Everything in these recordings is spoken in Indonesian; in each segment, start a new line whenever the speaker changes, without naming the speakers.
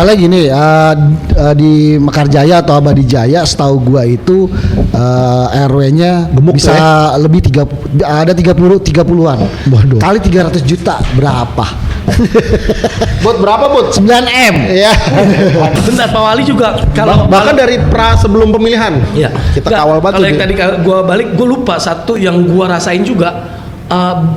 Lagi nih di Mekarjaya atau Abadi Jaya, setahu gua itu RW-nya
Gemuk
bisa lebih 30-an.
Waduh.
Kali 300 juta berapa?
Buat berapa, Bud?
9M.
Iya.
Bentar, Pak Wali juga
Bahkan dari sebelum pemilihan.
ya,
Kita kawal banget.
Kalau yang tadi gua balik, gua lupa satu yang gua rasain juga.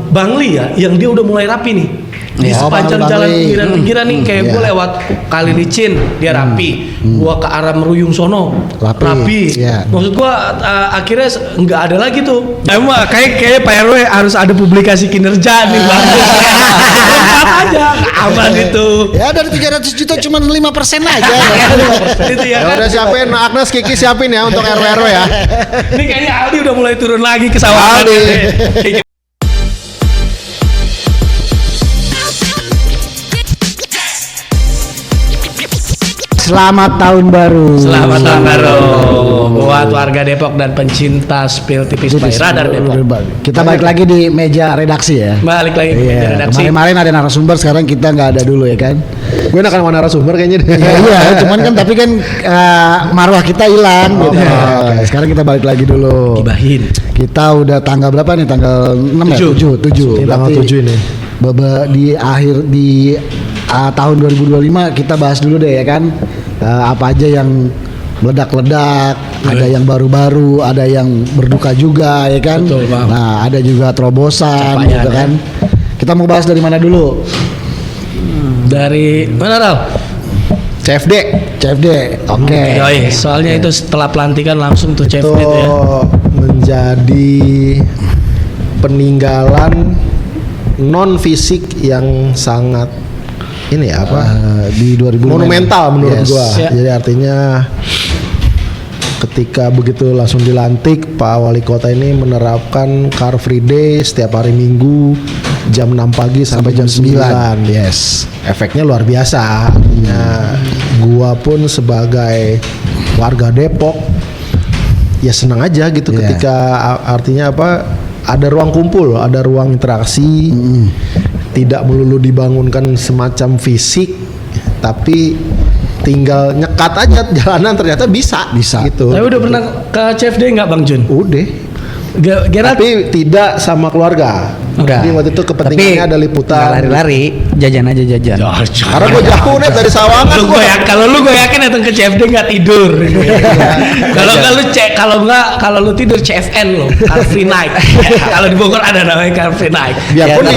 Bangli ya, yang dia udah mulai rapi nih di
Ya,
sepanjang
Bangli.
jalan pinggiran nih, kayak gue
Iya.
lewat Kali Licin dia rapi, gua ke arah Meruyung sono rapi.
Iya.
Maksud gua akhirnya nggak ada lagi tuh. Emang kayak Pak RW harus ada publikasi kinerja nih, bagus. Lengkap aja, aman itu.
Ya dari 300 juta cuma 5% aja.
Itu ya
Ya
kan.
udah siapin, Agnes, Kiki siapin ya untuk RW ya.
Ini kayaknya Aldi udah mulai turun lagi ke sawah.
Aldi.
Selamat tahun baru.
Selamat tahun baru buat warga Depok dan pencinta Spill Tipis by Radar Depok.
Kita balik lagi di meja redaksi ya.
Balik lagi ke meja redaksi.
Kemarin ada narasumber, sekarang kita nggak ada dulu ya kan.
Gue enakan mana narasumber kayaknya deh.
Iya, cuman kan tapi kan marwah kita hilang gitu.
Oke.
Sekarang kita balik lagi dulu.
Gibahin.
Kita udah tanggal berapa nih? Tanggal 6 ya? 7.
Tanggal 7 ini.
Di akhir di tahun 2025 kita bahas dulu deh ya kan. Apa aja yang meledak-ledak, ada yang baru-baru, ada yang berduka juga ya kan.
Betul, Bang.
Nah, ada juga terobosan
Capaian,
gitu kan. Kita mau bahas dari mana dulu?
Dari mana Ral?
CFD.
CFD. Oke.
Yoi, soalnya itu setelah pelantikan langsung tuh
Itu
CFD itu ya.
menjadi peninggalan non fisik yang sangat ini ya apa?
Di 2000
monumental menurut
Yes.
gua.
Ya.
Jadi artinya ketika begitu langsung dilantik, Pak Wali Kota ini menerapkan Car Free Day setiap hari Minggu jam 6 pagi sampai jam 9.
Yes.
Efeknya luar biasa. Artinya gua pun sebagai warga Depok ya senang aja gitu
Iya.
ketika artinya apa? Ada ruang kumpul, ada ruang interaksi. Tidak melulu dibangunkan semacam fisik, tapi tinggal nyekat aja jalanan ternyata bisa gitu.
Tapi udah pernah ke CFD nggak Bang Jun?
Udah.
Gerard
Tapi tidak sama keluarga.
Udah.
Jadi waktu itu kepentingannya ada
nggak
liputan.
lari-lari, jajan aja jajan.
Karena gue jauh nih dari Sawangan.
Lu kalau lu gue yakin datang ke CFD nggak tidur. Kalau lu tidur CFN lo, Car Free Night. Kalau di Bogor ada namanya Car Free Night.
Biarpun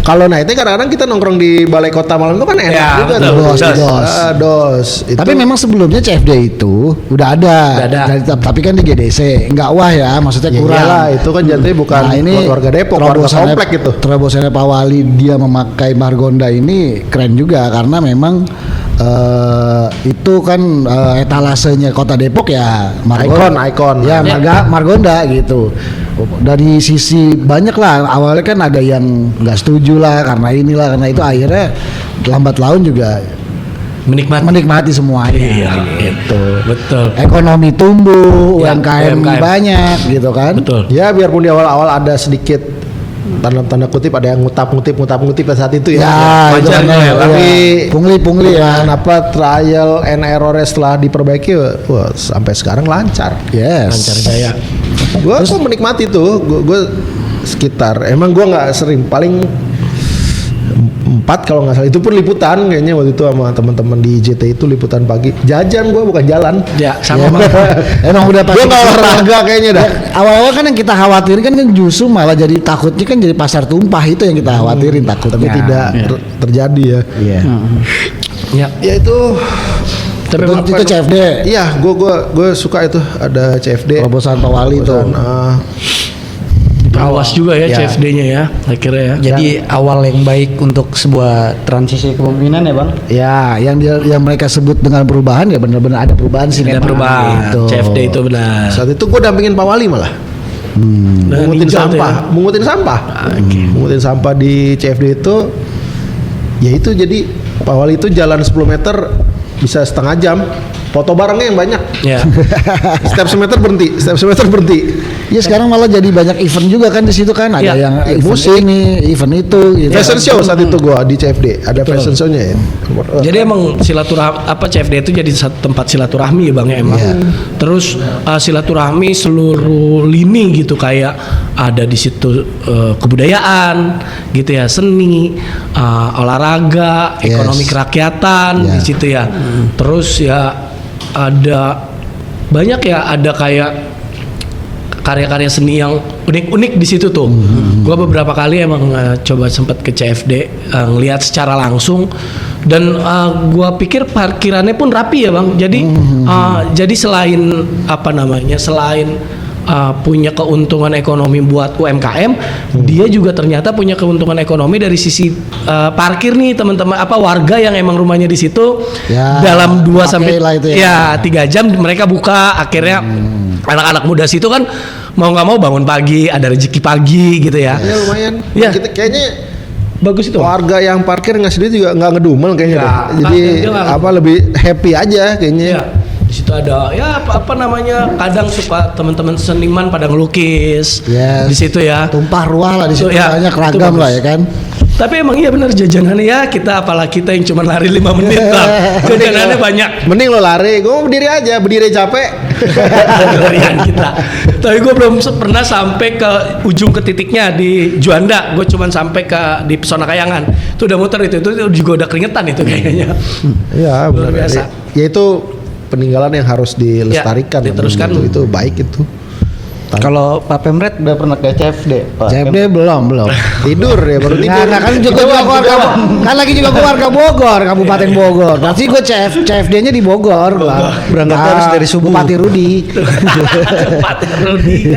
Ya,
kalau nightnya kadang-kadang kita nongkrong di balai kota malam itu kan enak
Ya,
juga
betul,
tuh.
betul.
Dos.
Tapi memang sebelumnya CFD itu udah ada.
Udah ada.
Tapi kan di GDC nggak wah ya, maksudnya
Ya
kurang.
iyalah, itu kan jadi bukan buat warga Depok, warga komplek gitu.
Terobosannya Pak Wali dia memakai Margonda ini keren juga karena memang itu kan etalasenya Kota Depok ya
Ikon.
Ya, Margonda gitu. Dari sisi banyak lah, awalnya kan ada yang nggak setuju lah karena itu, akhirnya lambat laun juga menikmati semuanya.
Iya,
gitu.
Betul.
Ekonomi tumbuh,
Ya,
UMKM banyak gitu kan.
Betul.
Ya biarpun di awal-awal ada sedikit tanda kutip ada yang ngutip pada saat itu ya.
Ya, itu
wajar
kan,
ya,
tapi
pungli ya.
kenapa trial and error setelah diperbaiki wah, sampai sekarang lancar.
Yes.
Lancar jaya.
Gue menikmati tuh, gue sekitar emang gue nggak sering, paling 4 kalau nggak salah, itu pun liputan kayaknya waktu itu sama teman-teman di JT itu liputan pagi, jajan gue bukan jalan.
Ya, sama Bang.
Emang udah
Gue nggak olahraga kayaknya dah.
Awal-awal kan yang kita khawatirin kan justru malah jadi takutnya kan jadi pasar tumpah, itu yang kita khawatirin takutnya.
Tapi tidak terjadi ya.
Iya.
Ya.
Ya itu.
Tapi
Itu CFD.
Iya, gue suka itu ada CFD.
Terobosan Pak Wali itu.
Awas juga ya,
Ya.
CFD-nya ya, akhirnya ya.
Jadi awal yang baik untuk sebuah transisi kepemimpinan ya Bang.
Ya, yang mereka sebut dengan perubahan ya benar-benar ada perubahan sih.
Ada
memang.
perubahan.
Gitu.
CFD itu benar.
Saat itu gue dampingin Pak Wali malah.
Nah,
Mungutin
ninja tuh
sampah,
ya.
mungutin sampah di CFD itu. Ya itu jadi Pak Wali itu jalan 10 meter bisa setengah jam. Foto barangnya yang banyak.
Ya.
Setiap semeter berhenti.
Iya sekarang malah jadi banyak event juga kan di situ kan, ada
Iya.
yang event
Musik.
ini, event itu gitu.
Fashion show saat itu gua di CFD ada fashion show-nya ya.
Jadi emang silaturahmi CFD itu jadi satu tempat silaturahmi ya Bang ya emang.
Iya.
Terus silaturahmi seluruh lini gitu, kayak ada di situ kebudayaan gitu ya, seni, olahraga,
Yes.
ekonomi kerakyatan
Iya.
di situ ya. Terus ya ada banyak ya, ada kayak karya-karya seni yang unik-unik di situ tuh. Gua beberapa kali emang coba sempat ke CFD ngelihat secara langsung, dan gua pikir parkirannya pun rapi ya Bang. Jadi selain apa namanya, selain punya keuntungan ekonomi buat UMKM, dia juga ternyata punya keuntungan ekonomi dari sisi parkir nih teman-teman, apa warga yang emang rumahnya di situ
Ya,
dalam 2 sampai
pakailah itu ya.
3 jam mereka buka, akhirnya anak-anak muda situ kan mau nggak mau bangun pagi, ada rezeki pagi gitu ya.
Ya lumayan.
Iya.
Kita kayaknya
Bagus itu.
warga yang parkir ngasih duit juga nggak ngedumel kayaknya
Ya,
deh. Jadi
dia nggak
apa lebih happy aja kayaknya.
Iya. Di situ ada ya apa namanya, kadang suka teman-teman seniman pada ngelukis.
Yes.
Di situ ya.
Tumpah ruah lah di situ,
Ya,
banyak
itu
ragam
bagus.
lah ya kan.
Tapi emang iya benar jajanannya ya, apalagi kita yang cuma lari 5 menit lah. Jajanannya banyak.
Mending lo lari, gue mau berdiri aja, berdiri capek.
Larian kita. Tapi gue belum pernah sampai ke ujung ke titiknya di Juanda. Gue cuma sampai ke di Pesona Kayangan. Itu udah muter itu juga udah keringetan itu kayaknya.
Iya
Luar
benar.
biasa.
Ya itu peninggalan yang harus dilestarikan.
Ya, diteruskan.
Itu baik itu.
Kalau Pak Pemret udah pernah ke CFD, Pak?
CFD belum.
Tidur ya baru tidur.
Nah, kan juga keluarga, kan lagi juga keluarga Bogor, Kabupaten Bogor. Nanti gue CFD-nya di Bogor.
Berangkat harus dari subuh.
Bupati Rudi.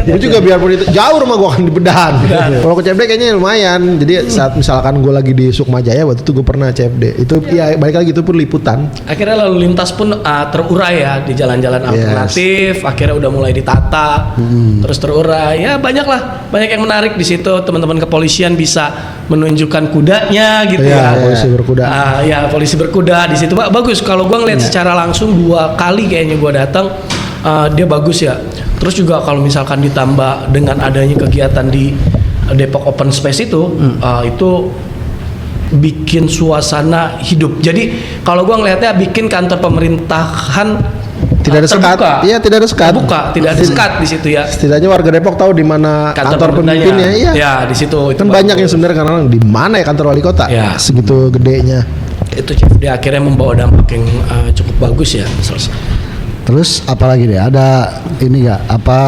Gue juga biarpun itu jauh rumah gue kan di Bedahan. Kalau ke CFD kayaknya lumayan. Jadi saat misalkan gue lagi di Sukma Jaya waktu itu gue pernah CFD. Itu ya balik lagi itu pun liputan.
Akhirnya lalu lintas pun terurai ya di jalan-jalan alternatif. Akhirnya udah mulai ditata, terus terurai. Ya banyak yang menarik di situ. Teman-teman kepolisian bisa menunjukkan kudanya gitu
Iya,
ya.
polisi berkuda.
Ya polisi berkuda di situ bagus. Kalau gua ngeliat secara langsung 2 kali kayaknya gua datang, dia bagus ya. Terus juga kalau misalkan ditambah dengan adanya kegiatan di Depok Open Space itu bikin suasana hidup. Jadi kalau gua ngelihatnya bikin kantor pemerintahan
Tidak ada sekat.
terbuka.
Iya, tidak ada sekat.
Terbuka, tidak ada sekat di situ ya.
Setidaknya warga Depok tahu di mana kantor pemimpinnya. Iya.
Ya, di situ itu
Kan
bagus.
banyak yang sebenarnya karena di mana ya kantor wali kota?
Ya.
Segitu gedenya.
Itu dia akhirnya membawa dampak yang cukup bagus ya.
Terus apalagi deh? Ada ini nggak? Apa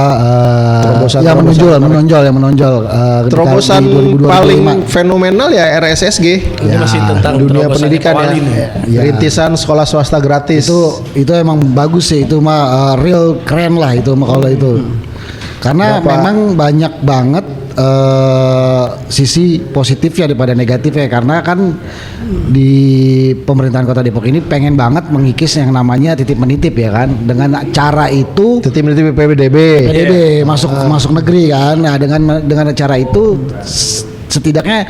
Terobosan-
yang
terobosan
menonjol? Ketika
Terobosan
di 2025.
paling fenomenal ya RSSG.
Ini masih tentang
Dunia
terobosan
pendidikan ya.
Eko Wali nih.
Ya.
Rintisan sekolah swasta gratis.
itu emang bagus sih, itu mah real keren lah itu mah kalau itu. Karena memang banyak banget sisi positifnya daripada negatifnya, karena kan di pemerintahan Kota Depok ini pengen banget mengikis yang namanya titip menitip ya kan, dengan cara itu
Tim PBDB.
PDB masuk negeri kan. Nah, dengan cara itu setidaknya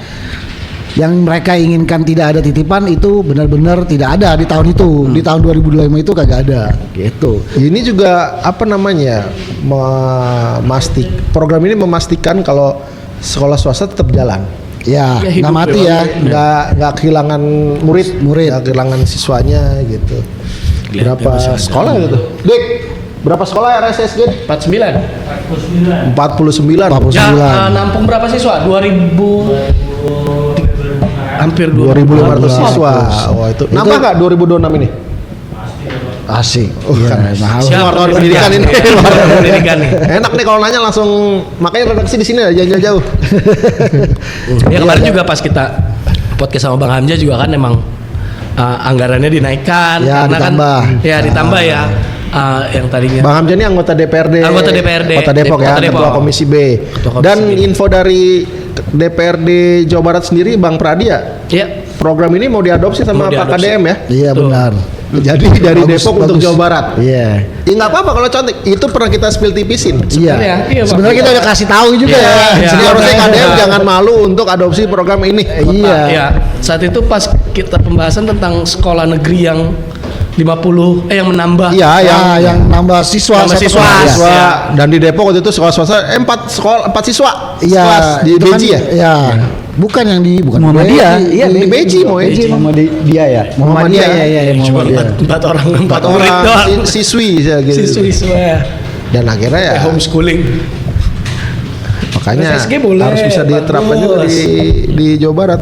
yang mereka inginkan tidak ada titipan itu benar-benar tidak ada di tahun itu. Di tahun 2025 itu kagak ada gitu.
Ini juga apa namanya? Program ini memastikan kalau sekolah swasta tetap jalan.
Ya,
Ya, hidup
nggak mati ya.
Nggak kehilangan murid,
Murid.
nggak kehilangan siswanya gitu.
Lihat,
Berapa
dia masih ada.
sekolah gitu? Dik, berapa sekolah RSSG?
49.
49.
49.
Ya, nampung berapa siswa? 2000 hampir
2.500 siswa.
Bagus.
Wah, itu nambah nggak 2026 ini?
Asik.
kan.
Mahal.
Siap,
Wartawan pendidikan ini.
Wartawan pendidikan nih.
Enak nih kalau nanya langsung, makanya redaksi di sini aja jauh-jauh.
Ya kemarin juga pas kita podcast sama Bang Hamzah juga kan emang anggarannya dinaikkan
Ya,
karena
ditambah.
kan ya ditambah ya yang tadinya
Bang Hamzah ini anggota DPRD.
Anggota DPRD.
Kota Depok ya,
Kota Depok.
Ketua Komisi B.
Ketua Komisi
Dan
B.
info dari DPRD Jawa Barat sendiri, Bang Pradia,
ya
program ini mau diadopsi sama
Mau
Pak
diadopsi.
KDM ya.
Iya
Tuh.
benar.
Jadi dari
Bagus,
Depok untuk
bagus.
Jawa Barat.
Iya.
Ya nggak apa-apa kalau contek. Itu pernah kita spill tipisin.
Sebenarnya, iya, Bang.
Sebenarnya kita udah kasih tahu juga
Iya,
ya.
iya.
Jadi harusnya KDM jangan malu untuk adopsi program ini.
Iya.
ya saat itu pas kita pembahasan tentang sekolah negeri yang 50 yang menambah.
Iya,
yang nambah siswa
Nambah
satu
siswa.
kelas.
siswa
Ya.
dan di Depok waktu itu sekolah swasta 4 siswa
Iya,
kelas di
itu kan-
Beji ya.
Iya. Bukan yang di
Muhammadiyah.
Iya,
di Beji,
Muhammadiyah ya.
Muhammadiyah ya,
Cuma
Muhammadiyah.
empat orang
Empat
murid
orang
doang.
siswi ya, gitu.
Siswa
Dan akhirnya ya
homeschooling.
makanya
SSG boleh,
harus bisa diterapkan juga
bagus.
di Jawa Barat.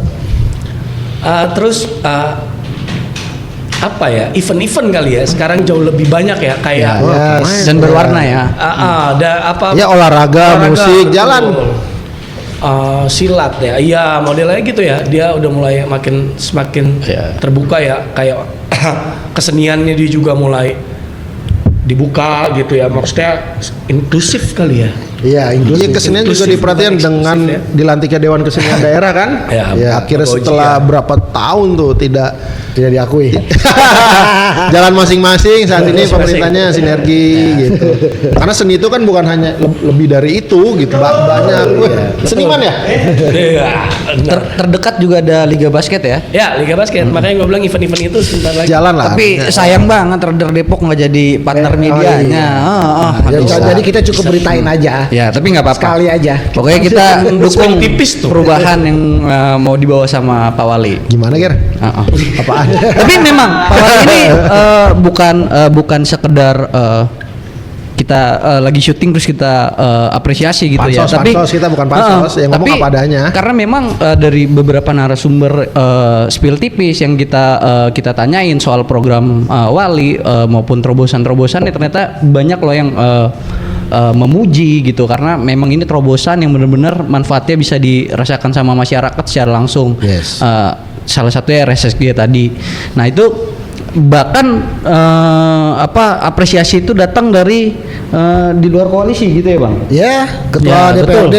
Terus apa ya, event-event kali ya sekarang jauh lebih banyak ya kayak
Ya,
Yes.
Dan berwarna ya.
ada apa
Ya olahraga, musik,
betul.
jalan.
Silat ya, iya modelnya gitu ya. Dia udah mulai semakin
Iya.
terbuka ya, kayak keseniannya dia juga mulai dibuka gitu ya. Maksudnya inklusif kali ya.
Iya,
Iya,
inklusif.
kesenian juga
Inklusif,
diperhatikan
bukan
dengan
eksklusif ya.
dilantiknya Dewan Kesenian Daerah kan.
Ya,
Akhirnya
Pak Goji
setelah
ya.
berapa tahun tuh tidak
Tidak diakui.
jalan masing-masing, saat ini
Masing-masing.
pemerintahnya sinergi gitu. Karena seni itu kan bukan hanya lebih dari itu gitu, banyak. Seniman ya?
Iya, benar.
Terdekat juga ada Liga Basket ya.
Ya, Liga Basket. Makanya gue bilang event-event itu sebentar lagi.
Jalan lah.
Tapi sayang banget Radar Depok nggak jadi partner medianya.
Jadi,
Aduh.
jadi kita cukup beritain aja.
Ya, tapi nggak apa-apa.
Sekali aja.
Pokoknya kita dukung
tipis tuh.
perubahan yang mau dibawa sama Pak Wali.
Gimana Ger?
Apaan? Tapi memang Pak Wali ini bukan sekedar kita lagi syuting terus kita apresiasi gitu ya.
Pansos, pansos, kita bukan pansos, yang ngomong
tapi
apa adanya.
Karena memang dari beberapa narasumber spill tipis yang kita tanyain soal program Wali maupun terobosan-terobosannya, ternyata banyak loh yang memuji gitu, karena memang ini terobosan yang benar-benar manfaatnya bisa dirasakan sama masyarakat secara langsung.
Yes.
Salah satunya RSSG tadi. Nah itu bahkan apresiasi itu datang dari di luar koalisi gitu ya Bang.
Ya, ketua
Ya,
DPRD.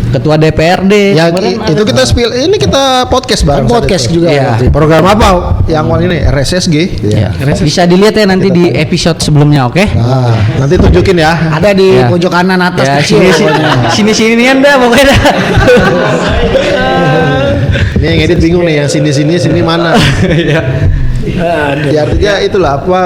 Ketua DPRD.
Ya
Kemarin
itu kita spill, ini kita podcast
Kan
bareng.
podcast juga.
Iya.
nanti.
Program apa? Yang awal ini RSSG.
Ya. Bisa dilihat ya nanti di episode sebelumnya, oke?
Nah, nanti tunjukin ya.
Ada di
Ya.
pojok kanan atas
Ya,
kecil
sini
pokoknya.
sini anda pokoknya dah.
Ini yang edit bingung nih, yang sini mana?
Aduh.
Ya artinya itulah apa,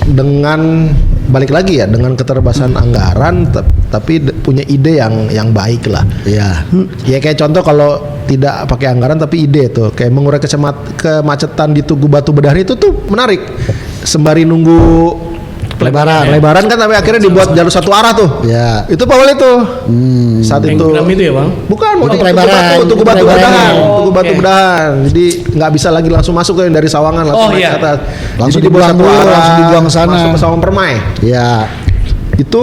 dengan balik lagi ya, dengan keterbatasan anggaran tapi punya ide yang baik lah.
Iya.
Ya kayak contoh kalau tidak pakai anggaran tapi ide tuh kayak mengurai kemacetan di Tugu Batu Bedari itu tuh menarik. Sembari nunggu lebaran kan, tapi akhirnya dibuat jalur satu arah tuh.
Ya.
Itu Pak Wali tuh. Saat
Yang
itu.
gram itu ya Bang?
Bukan, mau
Itu
di
pelebaran.
Tugu Batu
Itu pelebaran.
Bedahan,
Oh,
Tugu Batu
oke.
Bedahan. Jadi nggak bisa lagi langsung masuk ke dari Sawangan langsung
Oh,
naik
iya.
ke atas.
Langsung
Jadi dibuat
dibuang
satu
dulu,
arah,
langsung dibuang ke sana.
Masuk ke Sawangan Permai.
Ya.
Itu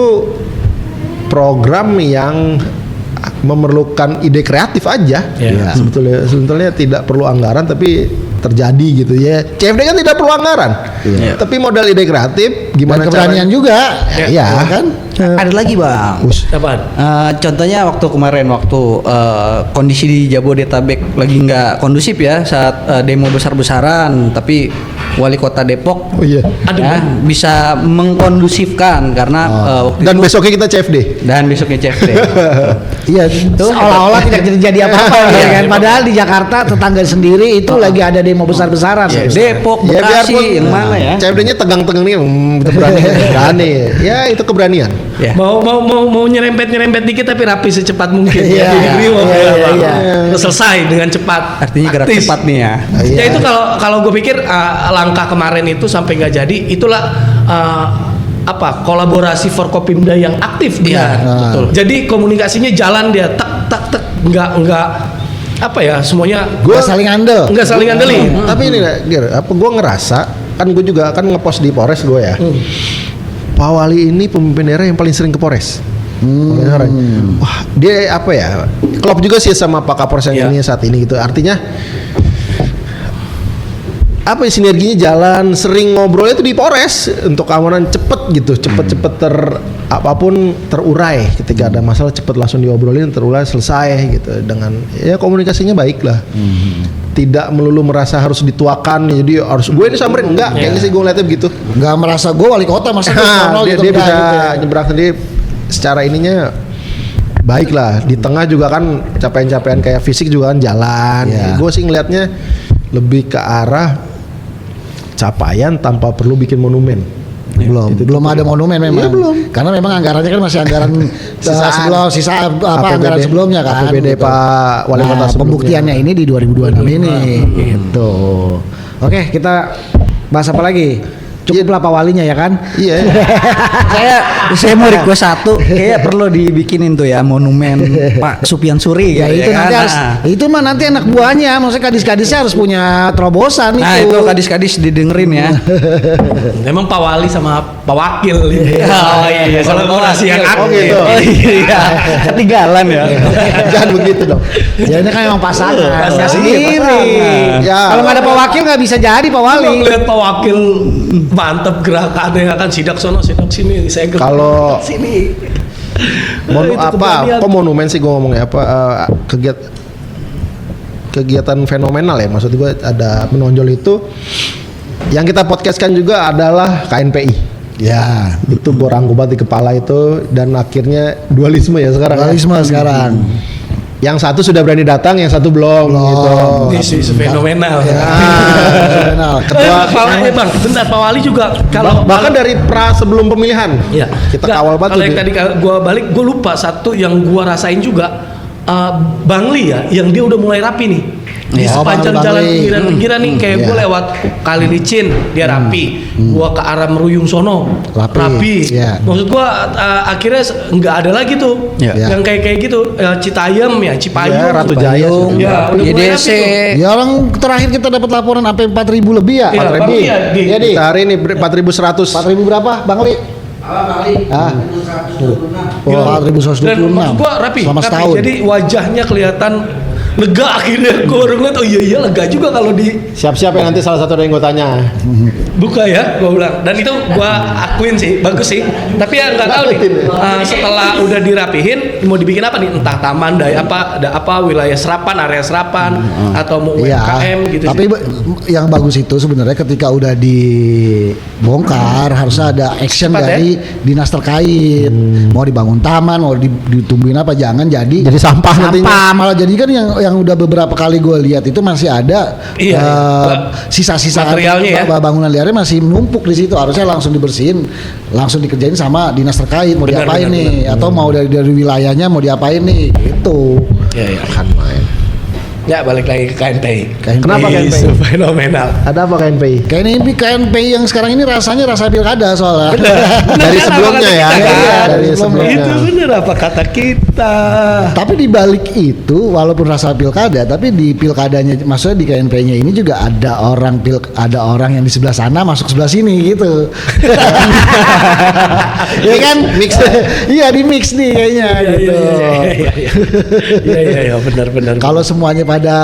program yang memerlukan ide kreatif aja.
Iya.
Sebetulnya tidak perlu anggaran tapi terjadi gitu ya. CFD kan tidak perlu anggaran.
Iya.
Tapi modal ide kreatif gimana
Dan keberanian
caranya?
juga.
Iya.
Ya kan?
Ada lagi Bang.
Apaan?
Contohnya waktu kemarin kondisi di Jabodetabek lagi nggak kondusif ya saat demo besar-besaran, tapi Wali Kota Depok
Oh iya.
ya, bisa mengkondusifkan karena waktu
Dan
itu
besoknya kita CFD.
dan besoknya CFD.
Iya, seolah-olah tidak terjadi apa-apa ya
Iya.
kan. Padahal di Jakarta tetangga sendiri itu lagi ada demo besar-besaran.
Depok,
Ya
Bekasi,
biarpun
yang mana ya?
CFD-nya tegang-tegang nih, itu berani. Ya itu keberanian.
Ya.
Mau nyerempet dikit tapi rapi secepat mungkin.
Iya.
Jadi mau
Iya,
bilang,
iya,
Bang.
iya.
Terus selesai dengan cepat.
Artinya gerak
Praktis.
cepat nih ya.
Iya.
Ya itu kalau gue pikir langkah kemarin itu sampai nggak jadi, itulah kolaborasi Forkopimda yang aktif dia.
betul.
Jadi komunikasinya jalan dia tak nggak apa ya, semuanya
Gua saling andel.
nggak saling ngandelin.
Tapi ini Ger, apa gue ngerasa kan gue juga kan ngepost di Polres gue ya. Pak Wali ini pemimpin daerah yang paling sering ke Polres. Wah, dia apa ya? Klop juga sih sama Pak Kapolres yang
Iya.
ini saat ini gitu. Artinya apa ya, sinerginya jalan, sering ngobrol itu di Polres untuk keamanan cepet gitu, cepet apapun terurai, ketika ada masalah cepet langsung diobrolin, terurai, selesai gitu, dengan ya komunikasinya baik lah. Tidak melulu merasa harus dituakan, jadi harus gue ini samperin, enggak, kayaknya sih gue ngeliatnya begitu.
Nggak merasa gue wali kota masa gue sono
dia,
gitu,
dia
enggak
bisa
gitu ya.
nyebrang sendiri secara ininya baik lah. Di tengah juga kan capaian-capaian kayak fisik juga kan jalan.
Iya.
Gue sih ngelihatnya lebih ke arah capaian tanpa perlu bikin monumen.
Belum ada monumen memang.
Iya, belum.
Karena memang anggarannya kan masih anggaran sisa anggaran sebelumnya kan.
APBD
gitu.
Pak Wali Kota sebelumnya.
Pembuktiannya ini di 2026 ini gitu. Oke, kita bahas apa lagi? Cukuplah Pak Walinya ya kan?
Iya.
saya mau request satu, kayak perlu dibikinin tuh ya monumen Pak Supian Suri
Ya
gitu
itu
ya
nanti
kan?
harus, itu mah nanti anak buahnya, maksudnya kadis-kadisnya harus punya terobosan
Nah
itu.
itu kadis-kadis didengerin ya.
Memang Pak Wali sama Pak Wakil ini.
Oh iya, sama
kolaborasi yang
Oh,
aktif.
gitu.
Oh iya, ketinggalan ya.
Jangan begitu dong.
Ya ini kan memang pasangan.
Pasangan.
Ya sendiri.
Pasangan.
Ya.
Kalau nggak ada Pak Wakil nggak bisa jadi Pak Wali.
Kalau ngeliat Pak Wakil mantep gerakannya kan sidak sono sidak sini saya gerak
Kalau-
sini. Itu
Apa
keberanian.
monumen sih gue ngomongnya apa kegiatan fenomenal ya, maksud gue ada menonjol itu yang kita podcastkan juga adalah KNPI.
Ya.
Itu borangku banget di kepala itu, dan akhirnya dualisme ya sekarang.
Dualisme sekarang.
Yang satu sudah berani datang, yang satu belum. Gitu.
This is fenomenal.
Fenomenal.
Bang, bentar Pak Wali juga kalau
Bahkan dari sebelum pemilihan.
ya
Kita
nggak,
kawal banget.
kalau yang
tuh.
tadi gua balik gua lupa satu yang gua rasain juga Bangli ya, yang dia udah mulai rapi nih. Di
Ya,
sepanjang
Bangli.
jalan pinggiran-pinggiran nih, kayak gue
Ya.
lewat Kali Licin dia rapi, gua ke arah Meruyung sono
Rapi. Ya.
Maksud gua akhirnya nggak ada lagi tuh
Ya.
yang kayak gitu, Citayam ya, Cipayung,
Ya, Ratu Jaya
Payung,
Ya, udah mulai
YDC.
rapi tuh.
Ya orang terakhir kita dapat laporan sampai 4.000 lebih ya.
Iya,
4.000.
Bang, iya, Di.
Iya, Di.
Kita hari ini 4.100.
4.000 berapa, Bang Li? Ah.
Gila.
4.126.
Dan maksud gua rapi,
Selama
rapi.
setahun.
Jadi wajahnya kelihatan lega akhirnya. Gue baru ngeliat, oh iya lega juga kalau di
Siap-siap ya, nanti salah satu yang gue tanya.
buka ya, gue bilang. Dan itu gue akuin sih, bagus sih. Tapi ya nggak tahu nih, setelah udah dirapihin, mau dibikin apa nih? Entah taman, ada apa, wilayah serapan, area serapan, atau mau UMKM gitu
Tapi
sih.
yang bagus itu sebenarnya ketika udah dibongkar harusnya ada action
Cepat,
dari dinas terkait. Mau dibangun taman, mau ditumbuhin apa, jangan jadi
sampah nantinya.
malah jadi kan yang udah beberapa kali gue lihat itu masih ada
Iya, iya.
sisa-sisa
Materialnya ya.
bangunan liarnya masih menumpuk di situ, harusnya langsung dibersihin, langsung dikerjain sama dinas terkait mau
Benar,
diapain
benar,
nih, atau mau dari wilayahnya mau diapain nih gitu.
Ya, ya.
Kan main.
Ya balik lagi ke KNPI.
Kenapa KNPI?
Isu fenomenal.
Ada apa KNPI?
KNPI yang sekarang ini rasanya rasa pilkada soalnya.
Dari
kan,
sebelumnya
apa kata
ya.
kita, kan?
Iya, dari
Sebelumnya.
sebelumnya.
Itu bener apa kata kita.
Tapi di balik itu, walaupun rasa pilkada, tapi di pilkadanya, maksudnya di KNPI-nya ini juga ada orang yang di sebelah sana masuk sebelah sini gitu. Ya kan mix. Iya di mix nih kayaknya gitu.
Iya benar.
Kalau semuanya pada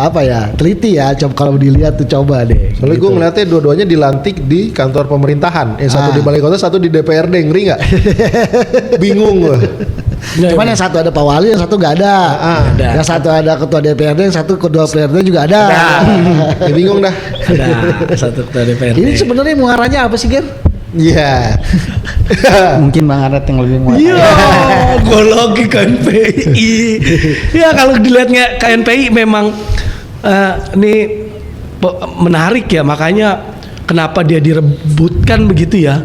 apa ya, teliti ya, coba kalau dilihat tuh coba deh.
Soalnya
gitu.
gue ngeliatnya dua-duanya dilantik di kantor pemerintahan. Yang satu di balai kota, satu di DPRD. Ngeri nggak? Bingung gue.
Cuman yang satu ada Pak Wali, yang satu nggak ada.
Ada.
Yang satu ada ketua DPRD, yang satu ketua DPRD juga ada.
Ya, bingung dah.
Ada satu ketua DPRD.
Ini sebenarnya muaranya apa sih, Ger?
Iya.
Mungkin Bang Aret yang lebih muat.
Iya, gue lagi KNPI. Ya kalau dilihatnya KNPI memang ini menarik ya, makanya kenapa dia direbutkan begitu ya.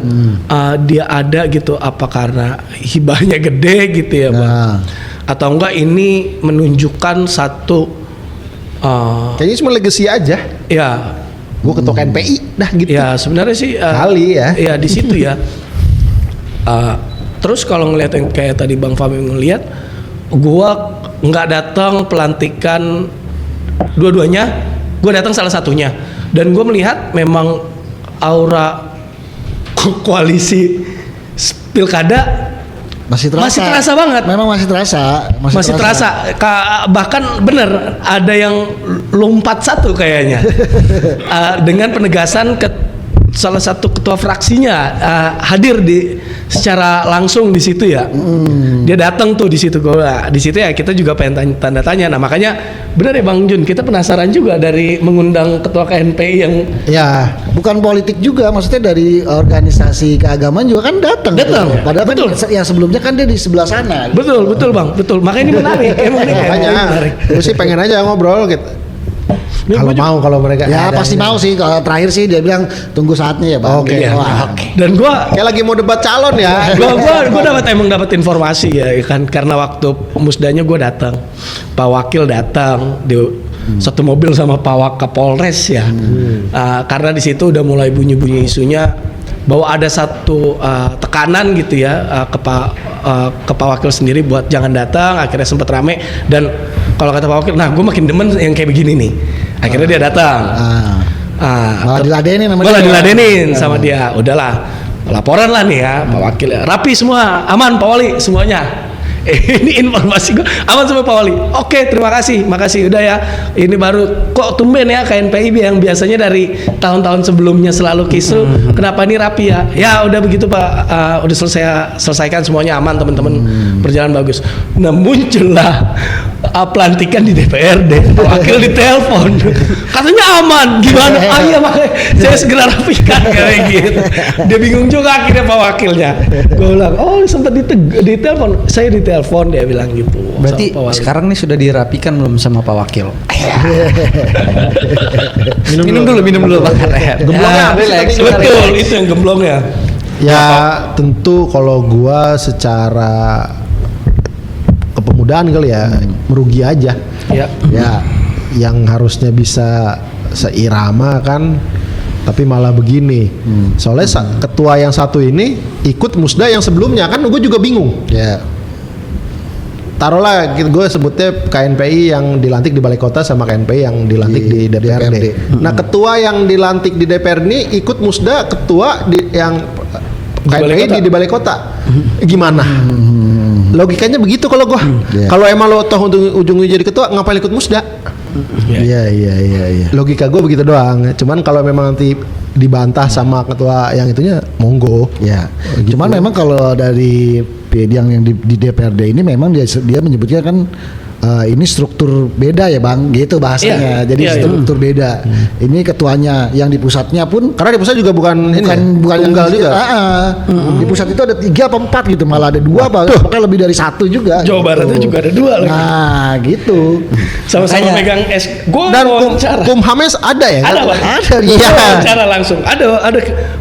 Dia ada gitu, apa karena hibahnya gede gitu ya, Bang?
Nah.
Atau enggak ini menunjukkan satu
Kayaknya cuma legacy aja.
ya
Gue ketua KNPI, dah gitu.
ya sebenarnya sih
Kali ya.
ya di situ ya. Terus kalau ngelihat yang kayak tadi Bang Fahmi ngelihat, gua nggak datang pelantikan dua-duanya, gua datang salah satunya, dan gua melihat memang aura koalisi pilkada
Masih terasa
banget.
Memang masih terasa.
masih terasa. Bahkan bener ada yang lompat satu kayaknya. Dengan penegasan salah satu ketua fraksinya hadir secara langsung di situ ya. Dia datang tuh di situ. Di situ ya kita juga pengen tanda tanya. Nah makanya benar ya Bang Jun, kita penasaran juga dari mengundang ketua KNPI yang
Ya.
Bukan politik juga, maksudnya dari organisasi keagamaan juga kan datang.
Datang.
Tuh. Padahal
Betul.
kan yang sebelumnya kan dia di sebelah sana.
betul Bang, betul. Makanya ini menarik. Emang ini
Makanya
menarik.
gue sih pengen aja ngobrol gitu.
Ini
Kalau
gua juga-
mau, kalau mereka
Ya
ada
pasti
ini.
mau sih. Kalau terakhir sih dia bilang tunggu saatnya ya bang.
Oke.
Gitu.
Iya,
Wah.
Dan gua
Kayak lagi mau debat calon ya.
gua dapat informasi ya kan, karena waktu musdanya gua datang, Pak Wakil datang di satu mobil sama Pak Kapolres ya. Karena di situ udah mulai bunyi-bunyi isunya bahwa ada satu tekanan gitu ya ke Pak Wakil sendiri buat jangan datang. Akhirnya sempat rame, dan kalau kata Pak Wakil, nah gue makin demen yang kayak begini nih. Akhirnya dia datang.
Malah diladenin sama
Malah
dia.
diladenin sama dia. Udahlah, laporan lah nih ya Pak Wakil, rapi semua, aman Pak Wali semuanya. Ini informasi gue aman sama Pak Wali. Oke, terima kasih, makasih. Udah ya, ini baru kok tumben ya KNPI yang biasanya dari tahun-tahun sebelumnya selalu kisruh. Kenapa ini rapi ya? Ya udah begitu Pak, udah selesaikan semuanya aman teman-teman, berjalan bagus. Nah muncullah pelantikan di DPRD. Pak Wakil ditelepon, katanya aman. Gimana? Iya makanya saya segera rapikan kayak gitu. Dia bingung juga akhirnya Pak Wakilnya. Gue bilang, oh sempat ditelepon. Saya ditelepon, dia bilang gitu.
Berarti
sama Pak Wali.
sekarang nih sudah dirapikan belum sama Pak Wakil? minum dulu Pak.
Gemblongnya habis
relax.
tadi.
Betul, itu yang gemblongnya.
Ya tentu kalau gua secara kepemudaan kali ya merugi aja.
Ya.
Ya.
Yang harusnya bisa seirama kan, tapi malah begini. Soalnya ketua yang satu ini ikut musda yang sebelumnya kan, gue juga bingung.
Ya.
Taruhlah gue sebutnya KNPI yang dilantik di Balai Kota sama KNPI yang dilantik di DPRD.
DPRD.
Nah ketua yang dilantik di DPR ini ikut musda ketua yang
Balai
KNPI
Kota.
di Balai Kota. Gimana? Logikanya begitu kalau gue.
Iya.
Kalau emang lo toh ujung-ujungnya jadi ketua, ngapain ikut musda?
Iya.
Logika gue begitu doang. Cuman kalau memang nanti dibantah sama ketua yang itunya, monggo.
Ya.
Gitu.
Cuman memang kalau dari yang di DPRD ini memang dia menyebutnya kan ini struktur beda ya bang, gitu bahasanya.
Iya,
Jadi
iya,
struktur beda. Ini ketuanya yang di pusatnya pun
Karena di pusat juga bukan tunggal juga.
Di pusat itu ada 3 apa 4 gitu, malah ada 2 apa, pokoknya lebih dari 1 juga.
Jawa
gitu.
Baratnya juga ada 2 lagi.
Nah, gitu.
Sama-sama
Makanya.
megang S. Gue
Dan
wawancara.
Kumhames ada ya?
Ada Bang.
Ada,
Gua
iya.
wawancara langsung. Ada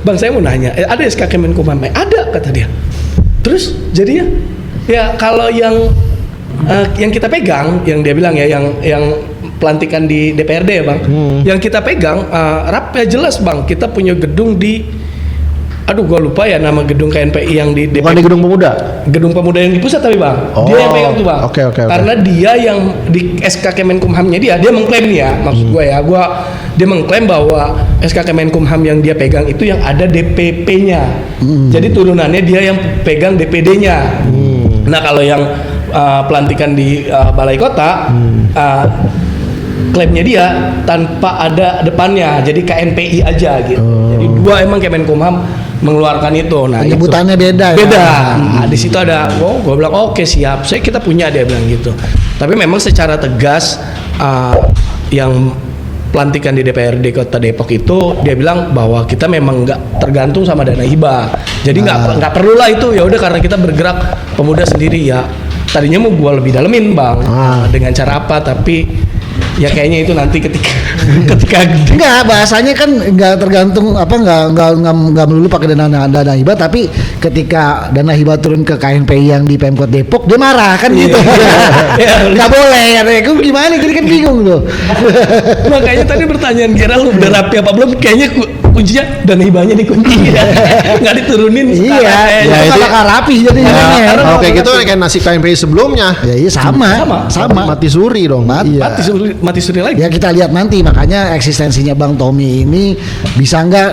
Bang, saya mau nanya. Ada SK Kemenkumham? Ada kata dia. Terus jadinya ya kalau yang kita pegang, yang dia bilang ya, yang pelantikan di DPRD ya Bang, yang kita pegang rapi jelas Bang. Kita punya gedung di, aduh gua lupa ya nama gedung KNPI yang di
Bukan di Gedung Pemuda.
Gedung Pemuda yang di pusat tapi Bang,
Oh,
dia yang pegang tuh Bang.
oke.
Karena dia yang di SK Kemenkumhamnya dia mengklaim nih ya, maksud gue ya, dia mengklaim bahwa SK Kemenkumham yang dia pegang itu yang ada DPP-nya. Jadi turunannya dia yang pegang DPD-nya. Nah kalau yang pelantikan di Balai Kota, klaimnya dia tanpa ada depannya, jadi KNPI aja gitu. Jadi 2 emang Kemenkumham mengeluarkan itu. Nah,
Penyebutannya
itu.
beda ya?
Beda. Nah, di situ ada, gue bilang oke siap, kita punya, dia bilang gitu. Tapi memang secara tegas yang pelantikan di DPRD Kota Depok itu dia bilang bahwa kita memang nggak tergantung sama dana hibah. Jadi nggak perlu lah itu, ya udah karena kita bergerak pemuda sendiri ya. Tadinya mau gue lebih dalemin Bang, dengan cara apa, tapi ya kayaknya itu nanti ketika
Enggak, bahasanya kan enggak tergantung apa, enggak melulu pakai dana hibah, tapi ketika dana hibah turun ke KNPI yang di Pemkot Depok dia marah kan gitu.
Iya.
Enggak boleh ya, gue gimana, jadi kan bingung tuh.
Makanya tadi pertanyaan Kira lu udah rapi apa belum? Kayaknya kuncinya dana hibahnya dikunci ya. Nggak diturunin
Iya,
sekarang.
itu
itu
bakal rapi jadi
Kalau kayak gitu kayak nasib KNPI sebelumnya.
Ya iya sama.
Mati suri dong.
Mati.
Iya.
Mati suri lagi.
Ya kita lihat nanti, makanya eksistensinya Bang Tommy ini bisa nggak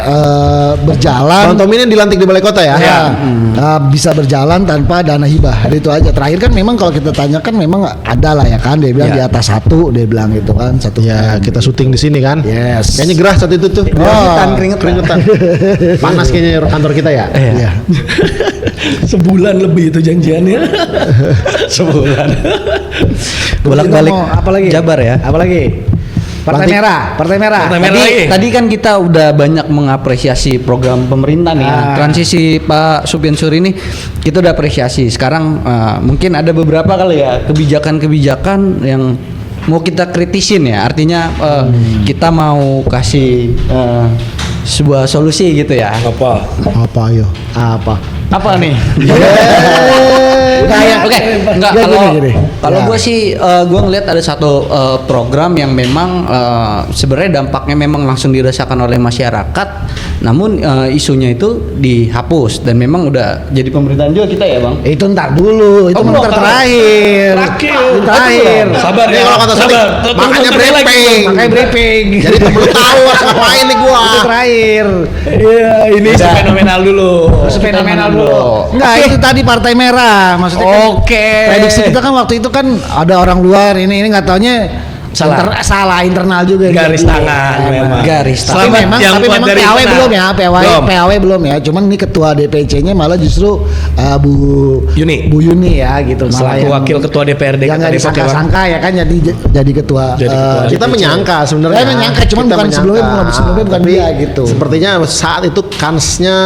berjalan.
Bang Tommy ini dilantik di Balai Kota ya?
Ya, bisa berjalan tanpa dana hibah. Itu aja. Terakhir kan memang kalau kita tanyakan memang ada lah ya kan, dia bilang di atas 1, dia bilang gitu kan, 1.
Ya, kita syuting di sini kan.
Yes.
Kayaknya gerah saat itu tuh. Keringetan. Panas kayaknya kantor kita ya.
Iya.
Sebulan lebih itu janjiannya. Sebulan.
Bolak-balik
Kita mau apa lagi?
Jabar ya.
Apa lagi? Partai
Lantik.
Merah.
Partai Merah lagi.
Tadi kan kita udah banyak mengapresiasi program pemerintah nih. Transisi Pak Supyan Suri ini kita udah apresiasi. Sekarang mungkin ada beberapa kali ya kebijakan-kebijakan yang mau kita kritisin ya, artinya kita mau kasih sebuah solusi gitu ya.
Apa?
Apa ayo?
Apa nih?
Kayak
Oke, enggak
Gak,
kalau
gini.
kalau
Ya.
gue sih gue ngeliat ada satu program yang memang sebenarnya dampaknya memang langsung dirasakan oleh masyarakat, namun isunya itu dihapus dan memang udah jadi pemberitaan juga kita ya bang.
Itu ntar dulu, itu
belum,
ntar
belum.
terakhir.
Terakhir. Sabar
Ini
ya.
kalau kata
sabar.
Sodik, makanya briefing.
Makanya briefing.
Jadi temen lu tahu harus ngapain nih gua.
Itu terakhir.
Iya, ini fenomenal dulu.
Terus fenomenal dulu. Enggak, itu tadi Partai Merah. Maksudnya kan
Oke.
prediksi kita kan waktu itu kan ada orang luar ini nggak taunya salah internal juga.
Garis
Jadi,
tangan memang.
Garis
Tapi
Selamat
memang,
yang
tapi
buat
memang
dari
PAW
internal.
belum ya,
Belum.
PAW belum ya. Cuman ini ketua DPC-nya malah justru Bu
Yuni.
Bu Yuni ya gitu. Malah
Selaku
yang-
wakil ketua DPRD
yang nggak
Kota Depok ya, Bang.
disangka-sangka ya kan jadi ketua.
Jadi ketua.
Kita menyangka sebenarnya.
Ya, menyangka, cuman
Kita
bukan sebelumnya bukan
Tapi
dia gitu.
Sepertinya saat itu kansnya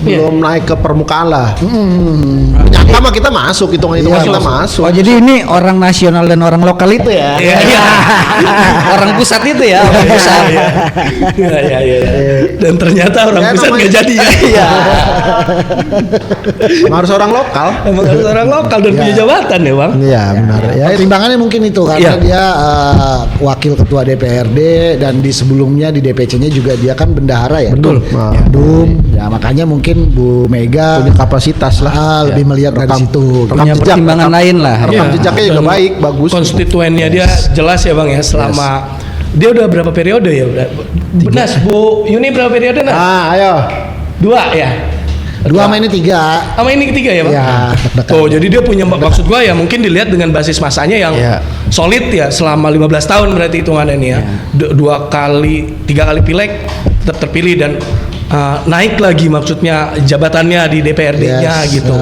belum naik ke permukaan lah. Menyangka mah kita masuk, hitungan
Iya,
kita masuk.
Oh jadi ini orang nasional dan orang lokal itu ya?
Iya, iya.
Orang pusat itu ya, orang pusat.
Iya, iya. Dan ternyata orang
Ya,
pusat
namanya-
nggak jadi ya.
Iya.
Harus orang lokal.
Emang harus orang lokal dan punya jabatan ya bang.
Iya benar. Ya
Pertimbangannya mungkin itu karena
Iya.
dia wakil ketua DPRD dan di sebelumnya di DPC-nya juga dia kan bendahara ya.
Betul. Nah.
Dum. Ya makanya mungkin Bu Mega
punya kapasitas lah.
lebih melihat dari
Rekam-
situ.
rekam
Punya
jejak,
pertimbangan
rekam-
lain lah.
Rekam
Iya.
jejaknya juga
Dan
baik, bagus.
Konstituennya dia jelas ya bang ya selama dia udah berapa periode ya? Nas, Bu Yuni berapa periode Nas?
Ayo.
2 ya.
Dua sama ini 3.
Sama ini ketiga ya bang?
Ya, dekat.
Oh jadi dia punya maksud gua ya mungkin dilihat dengan basis masanya yang
Iya.
solid ya selama 15 tahun berarti hitungannya nih ya. 3 kali pileg tetap terpilih dan naik lagi maksudnya jabatannya di DPRD-nya
Yes,
gitu.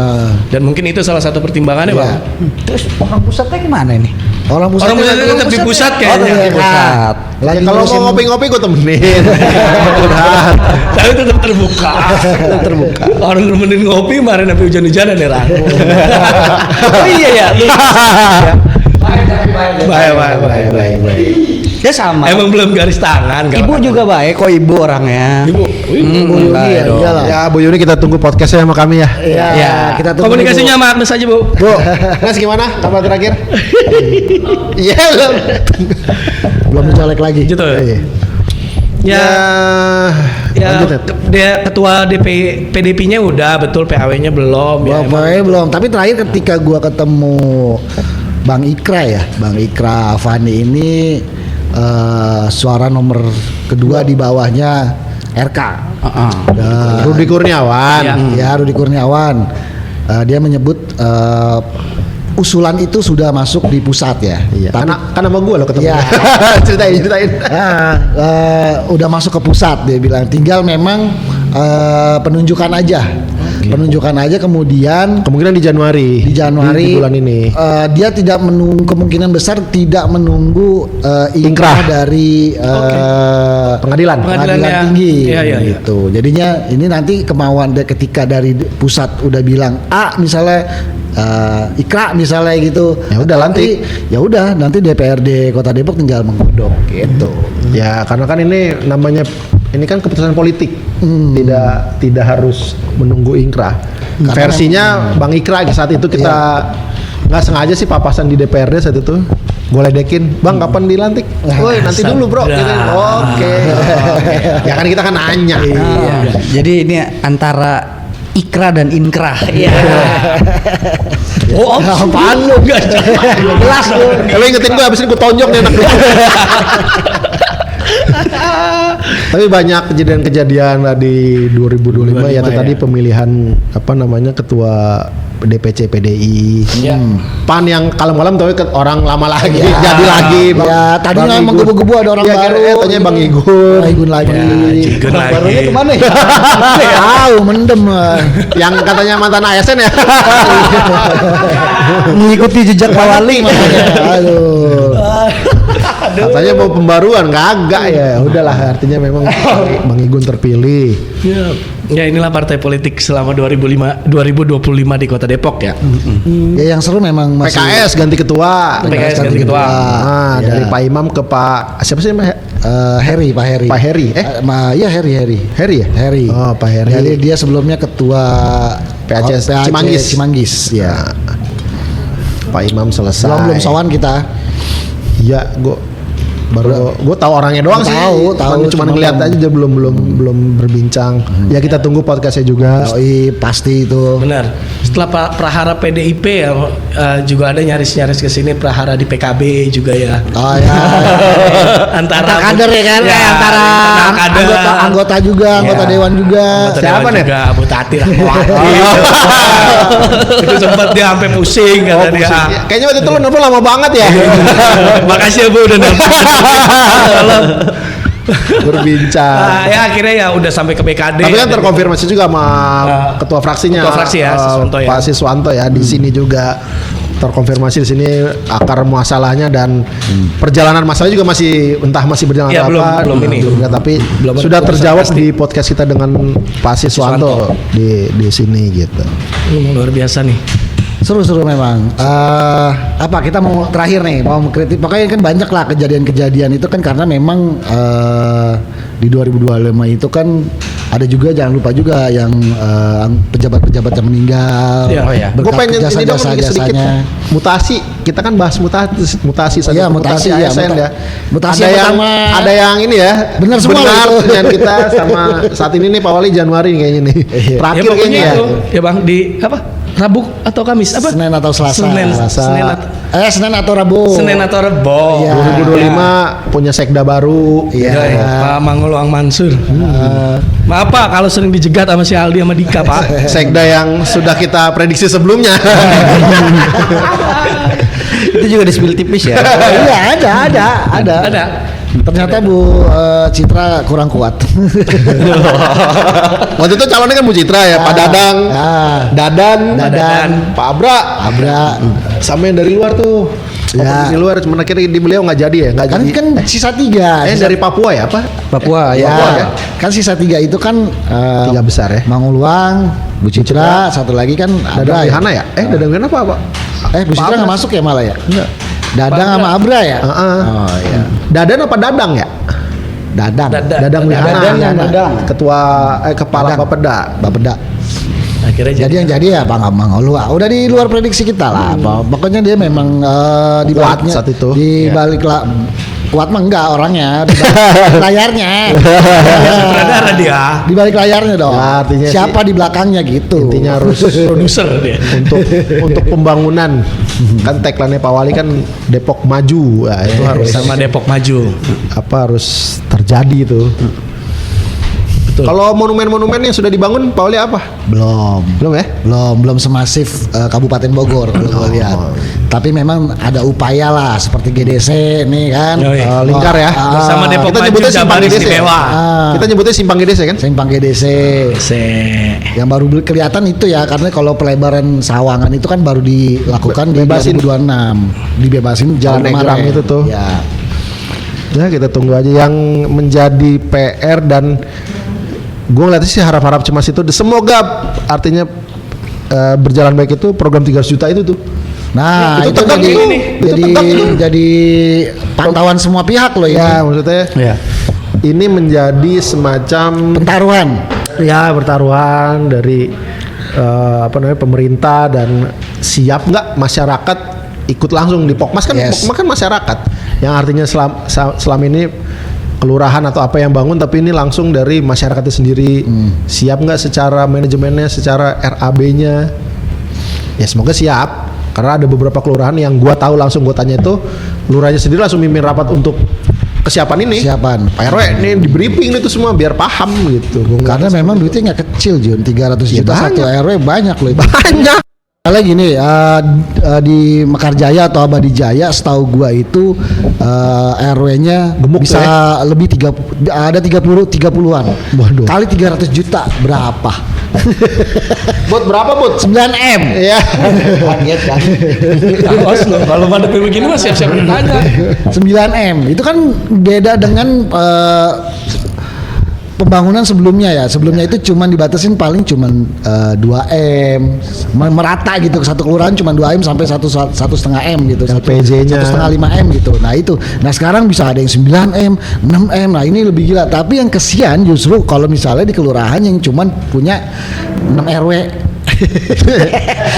Dan mungkin itu salah satu pertimbangannya
Iya.
bang.
Terus orang pusatnya gimana ini?
Orang pusat
Orang pusatnya tetap di pusat kayaknya.
Oh,
Pusat.
Lagi
Ya, kalau
ngurusin-
mau ngopi-ngopi gue temenin. Udah.
Tapi tetap terbuka. terbuka. Orang nemenin ngopi kemarin sampai hujan-hujanan ya Ran.
Oh iya ya.
Baik.
Ya sama.
Emang belum garis tangan.
Ibu juga baik kok ibu orangnya.
Ibu.
Yuni
baik
ya,
dong.
iyalah.
Ya Bu Yuni kita tunggu podcastnya sama kami ya.
Iya,
Ya.
kita tunggu
Komunikasinya
dulu.
sama Agnes aja bu.
Bu, Nas gimana kabar terakhir? Iya belum.
belum mencolek lagi.
Gitu ya?
Iya.
Ya, ya
lanjut, Ed.
dia ketua PDP-nya udah betul, PAW-nya belum. Ya, emang.
Pokoknya belum. Tapi terakhir ketika gua ketemu Bang Ikra ya, Bang Ikra Fani ini suara nomor kedua di bawahnya RK. Dan-
Rudi Kurniawan.
Ya, Rudi Kurniawan. Dia menyebut usulan itu sudah masuk di pusat ya.
Iya.
Tapi
Kan sama gue lo ketemu.
Iya.
ceritain.
udah masuk ke pusat dia bilang. Tinggal memang penunjukan aja. Penunjukan aja kemudian
Kemungkinan di Januari.
di Januari
Di bulan ini.
dia tidak menunggu, kemungkinan besar tidak menunggu inkrah dari
Pengadilan.
pengadilan
Pengadilannya.
tinggi
Iya, iya, iya.
gitu. Jadinya ini nanti kemauan ketika dari pusat udah bilang A misalnya Ikra misalnya gitu.
Ya udah,
nanti ya udah nanti DPRD Kota Depok tinggal menggodok gitu.
Ya karena kan ini namanya ini kan keputusan politik. Tidak harus menunggu inkrah. Versinya Bang Ikra saat itu kita nggak sengaja sih papasan di DPRD saat itu. Gue ledekin, Bang kapan dilantik? Woi nanti dulu bro. Gitu. Oke. Ya kan kita kan nanya.
Jadi ini antara Ikra dan Inkrah. Iya.
Oh,
Apaan lu?
Enggak
Jelas lu.
Kalau ingetin gue abis ini gue tonjok nih anak lu. Tapi banyak kejadian-kejadian lah di 2025 ya itu tadi pemilihan apa namanya ketua DPC PDI.
Iya.
PAN yang kalem-kalem tapi orang lama lagi jadi lagi.
Ya, tadinya
Bang
menggebu-gebu ada orang
Iya,
baru.
tanya Bang Igun.
Bang Igun lagi.
Igun
Bang
lagi.
barunya kemana ya? Tahu mendem.
Yang katanya mantan ASN ya.
Mengikuti jejak Pak Wali makanya. Aduh.
Katanya mau pembaruan, kagak ya. Udahlah, artinya memang Bang Igun terpilih.
Ya inilah partai politik selama 2025 di Kota Depok ya.
Ya yang seru memang masih
PKS ganti ketua.
PKS ganti ketua.
Nah,
Ya.
dari Pak Imam ke Pak siapa sih namanya?
Heri, Pak Heri.
Pak Heri.
Iya Heri.
Heri ya?
Heri.
Oh, Pak Heri.
Jadi dia sebelumnya ketua
PAC
Cimanggis. Ya.
Pak Imam selesai.
Belum sowan kita.
Iya, gue tahu orangnya doang sih.
Tahu,
cuma ngeliat aja dia belum berbincang. Ya kita tunggu podcastnya juga.
Pasti itu.
Benar. Setelah Pak Prahara PDIP ya juga ada nyaris ke sini Prahara di PKB juga ya.
Oh ya.
Antara
kader ya kan, antara
kader.
anggota juga, anggota dewan juga.
Anggota
Siapa
dewan
nih?
juga, Bu Tati Rahmawati. Itu sempat dia sampai pusing kata dia.
Kayaknya waktu itu lo nelfon lama banget ya.
Makasih ya Bu udah nelfon.
Berbincang.
Nah, ya akhirnya ya udah sampai ke BKD.
Tapi kan terkonfirmasi juga sama ketua fraksinya.
Ketua fraksi ya, Siswanto ya.
Pak Siswanto ya di sini juga terkonfirmasi di sini akar masalahnya dan perjalanan masalahnya juga masih berjalan
Ya,
atau apa
belum ini.
juga, tapi
Belum
sudah
ada
terjawab
pasti.
di podcast kita dengan Pak Siswanto di sini gitu.
Luar biasa nih.
Seru memang. Apa kita mau terakhir nih mau mengkritik. Pokoknya kan banyak lah kejadian-kejadian itu kan karena memang di 2025 itu kan ada juga jangan lupa juga yang pejabat-pejabat yang meninggal.
Ya. Oh ya.
Gue pengen
Berkat
ini dong sedikit
jasa-jasanya.
mutasi. Kita kan bahas mutasi saja.
Iya, mutasi ya,
ASN ya.
mutasi
ada
yang
yang
pertama.
ada yang ini ya.
Benar semua
Benar
itu.
dengan kita sama saat ini nih Pak Wali Januari kayaknya nih. Terakhir
Ya, pokoknya
kayaknya ya.
itu ya Bang di apa? Rabu atau Kamis apa?
Senin atau Selasa.
Senin
Senin atau Rabu.
Senin atau Rebo.
Iya.
2025 punya sekda baru.
Iya.
Pak Mangoloang Mansur. Maaf Pak kalau sering dijegat sama si Aldi sama Dika Pak.
Sekda yang sudah kita prediksi sebelumnya.
Itu juga di spill tipis ya.
Iya ada.
Ada.
Ternyata Bu Citra kurang kuat.
Waktu itu calonnya kan Bu Citra ya, Pak Dadang, Dadan, Pak Abra, sama yang dari luar tuh.
Ya.
Di luar cuma akhirnya di beliau nggak jadi ya, nggak
Kan
jadi.
kan sisa 3.
Dari Papua ya apa?
Papua ya.
Ya,
Papua, ya?
kan sisa 3 itu kan
3 besar ya.
Manguluang, Bu Citra, satu lagi kan
Dadang
Abra
Wihana ya? Dadang Wihana apa?
Bu Citra nggak masuk ya malah ya? Enggak. Dadang sama Abra ya? Oh iya.
Dadan apa Dadang ya?
Dadang.
Dadang Wihana.
Dadang.
Ketua kepala
Dadang.
Bapeda.
Akhirnya
Jadi yang jadi ya Bang Manguluang. Udah di luar prediksi kita lah. Pokoknya dia memang di
Kuat
baliknya
saat itu.
di balik lah. Kuat mah enggak orangnya, di balik layarnya.
sutradara dia.
Di balik layarnya dong.
Ya, artinya
siapa di belakangnya gitu.
Intinya harus
Produser dia.
untuk pembangunan. Kan tagline-nya Pak Wali kan Depok maju. Nah, itu harus
Sama Depok Maju.
harus terjadi itu. Kalau monumen-monumen yang sudah dibangun Pak Wali apa?
Belum
Belum ya?
belum semasif Kabupaten Bogor kalau gue lihat. Tapi memang ada upaya lah seperti GDC nih kan.
Oh, iya.
Lingkar ya.
Bersama Depok
Kita
Maju
nyebutnya Simpang
Jabar
GDC.
Istimewa.
Kita nyebutnya Simpang GDC kan?
Simpang GDC. Yang baru kelihatan itu ya karena kalau pelebaran Sawangan itu kan baru dilakukan
Bebasin.
di 2026. Dibebasin jalan
Telegram
kemarin
itu tuh.
Ya.
Ya kita tunggu aja yang menjadi PR dan gue ngeliatnya sih harap-harap cemas itu semoga artinya berjalan baik itu program 300 juta itu tuh.
Nah,
Itu
itu
tegak
jadi
itu. Itu
jadi
tegak itu.
jadi pantauan semua pihak loh
Ya
ini.
maksudnya ini menjadi semacam
Pertaruhan.
ya pertaruhan dari pemerintah dan siap nggak masyarakat ikut langsung di Pokmas kan.
Yes.
Pokmas kan masyarakat yang artinya selama ini kelurahan atau apa yang bangun tapi ini langsung dari masyarakatnya sendiri. Siap nggak secara manajemennya, secara RAB-nya? Ya semoga siap karena ada beberapa kelurahan yang gua tahu langsung gua tanya itu kelurahannya sendiri langsung mimpin rapat untuk kesiapan ini.
Kesiapan.
Pak RW ini di briefing itu semua biar paham gitu. Gua
Karena
ngeliatnya
memang duitnya nggak kecil Jun, 300
Ya,
juta satu
banyak.
RW banyak loh itu.
banyak.
Soalnya gini, di Mekarjaya atau Abadi Jaya setahu gua itu RW-nya
Gemuk
bisa
tuh
lebih 30 ada 30-an.
Waduh.
Kali 300 juta berapa?
Bot berapa bot?
9M.
Iya.
Kaget kan.
Awas loh, kalau pandemi begini mah siap-siap ditanya.
9M itu kan beda dengan pembangunan sebelumnya ya. Sebelumnya itu cuman dibatasin paling cuman 2M, merata gitu ke satu kelurahan cuman 2M sampai 1,5 M gitu.
LPJ-nya
1,5 M gitu. Nah itu. Nah sekarang bisa ada yang 9M, 6M. Nah ini lebih gila. Tapi yang kesian justru kalau misalnya di kelurahan yang cuman punya 6 RW.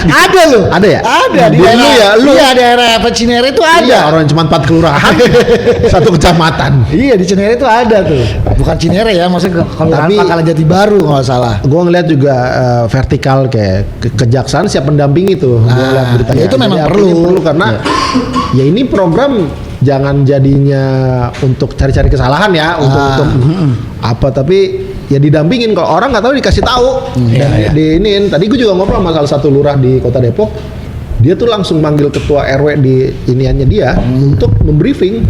Ada loh.
Ada ya?
Ada di
Lu
daerah.
ya, lu.
Iya, daerah Cinere itu ada.
Iya, orang cuma 4 kelurahan. Satu kecamatan.
Iya di Cinere itu ada tuh, bukan Cinere ya, maksudnya kalau
Tapi-
Pangkalan Jati Baru kalau nggak salah.
Gue ngeliat juga vertikal kayak kejaksaan siap mendampingi tuh. Gua ngeliat beritanya.
ya itu memang
Jadi artinya
perlu.
karena ya ini program jangan jadinya untuk cari-cari kesalahan ya, untuk apa, tapi ya didampingin. Kalau orang nggak tahu dikasih tahu. Dan di iniin. Tadi gue juga ngobrol sama salah satu lurah di Kota Depok. Dia tuh langsung manggil ketua RW di iniannya dia untuk membriefing,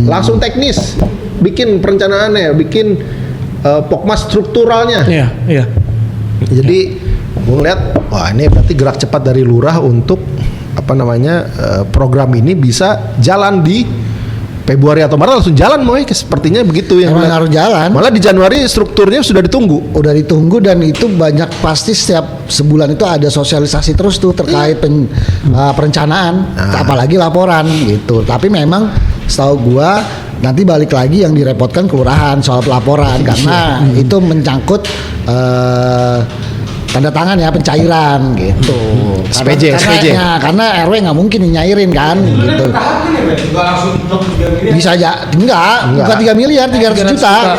langsung teknis, bikin perencanaannya, bikin pokmas strukturalnya.
Iya, iya.
Jadi gue ngeliat, wah ini berarti gerak cepat dari lurah untuk apa namanya program ini bisa jalan di Februari atau Maret langsung jalan, Moy. Sepertinya begitu yang
Emang
ngeliat.
harus jalan.
Malah di Januari strukturnya sudah ditunggu.
Udah ditunggu dan itu banyak, pasti setiap sebulan itu ada sosialisasi terus tuh terkait perencanaan, apalagi laporan gitu. Tapi memang setahu gua nanti balik lagi yang direpotkan kelurahan soal pelaporan karena itu mencangkut tanda tangan ya, pencairan gitu.
SPJ.
Karena RW nggak mungkin nyairin kan gitu. Bisa aja bukan 3 miliar, 300 juta.